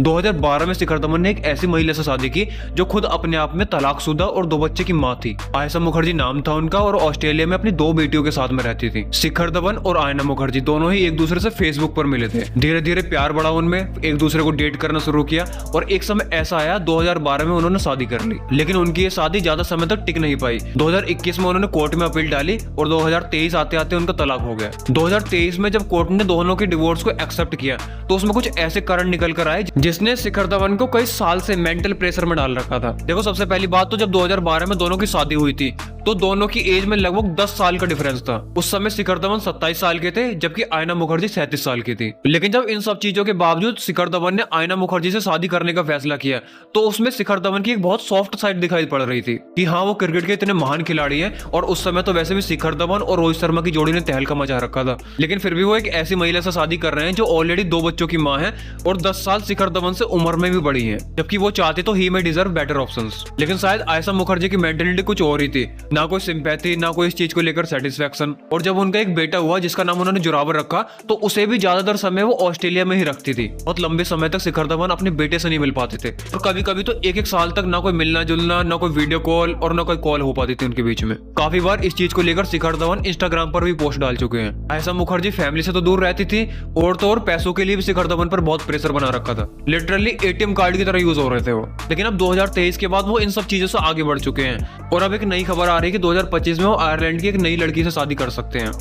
2012 में शिखर धवन ने एक ऐसी महिला से शादी की जो खुद अपने आप में तलाकशुदा और 2 बच्चे की मां थी। आयशा मुखर्जी नाम था उनका और ऑस्ट्रेलिया में अपनी 2 बेटियों के साथ में रहती थी। शिखर धवन और आयना मुखर्जी दोनों ही एक दूसरे से फेसबुक पर मिले थे। धीरे धीरे प्यार बढ़ा उनमें, एक दूसरे को डेट करना शुरू किया और एक समय ऐसा आया 2012 में उन्होंने शादी कर ली। लेकिन उनकी ये शादी ज्यादा समय तक टिक नहीं पाई। 2021 में उन्होंने कोर्ट में अपील डाली और 2023 आते आते उनका तलाक हो गया। 2023 में जब कोर्ट ने दोनों के डिवोर्स को एक्सेप्ट किया तो उसमें कुछ ऐसे कारण निकल कर आए जिसने शिखर धवन को कई साल से मेंटल प्रेशर में डाल रखा था। देखो, सबसे पहली बात तो जब 2012 में दोनों की शादी हुई थी तो दोनों की एज में लगभग 10 साल का डिफरेंस था। उस समय शिखर धवन 27 साल के थे जबकि आयना मुखर्जी 37 साल की थी। लेकिन जब इन सब चीजों के बावजूद शिखर धवन ने आयना मुखर्जी से शादी करने का फैसला किया तो उसमें शिखर धवन की एक बहुत सॉफ्ट साइड दिखाई पड़ रही थी कि हाँ, वो क्रिकेट के इतने महान खिलाड़ी हैं और उस समय तो वैसे भी शिखर धवन और रोहित शर्मा की जोड़ी ने तहलका मचा रखा था। लेकिन फिर भी वो एक ऐसी महिला से शादी कर रहे हैं जो ऑलरेडी 2 बच्चों की मां है और 10 साल शिखर धवन से उम्र में भी बड़ी है, जबकि वो चाहते तो ही में डिजर्व बेटर ऑप्शंस। लेकिन शायद आयशा मुखर्जी की मेंटेलिटी कुछ और ही थी, ना कोई सिंपैथी ना कोई इस चीज को लेकर सेटिस्फेक्शन। और जब उनका एक बेटा हुआ जिसका नाम उन्होंने जोरावर रखा तो उसे भी ज्यादातर समय वो ऑस्ट्रेलिया में ही रखती थी। बहुत लंबे समय तक शिखर धवन अपने बेटे से नहीं मिल पाते थे और कभी कभी तो 1-1 साल तक ना कोई मिलना जुलना, ना कोई वीडियो कॉल और ना कोई कॉल हो पाती थी उनके बीच में। काफी बार इस चीज को लेकर शिखर धवन इंस्टाग्राम पर भी पोस्ट डाल चुके हैं। आयशा मुखर्जी फैमिली से तो दूर रहती थी और तो और पैसों के लिए भी शिखर धवन पर बहुत प्रेशर बना रखा था। लिटरली ATM कार्ड की तरह यूज हो रहे थे वो। लेकिन अब 2023 के बाद वो इन सब चीजों से आगे बढ़ चुके हैं और अब एक नई खबर आ रही है कि 2025 में वो आयरलैंड की एक नई लड़की से शादी कर सकते हैं।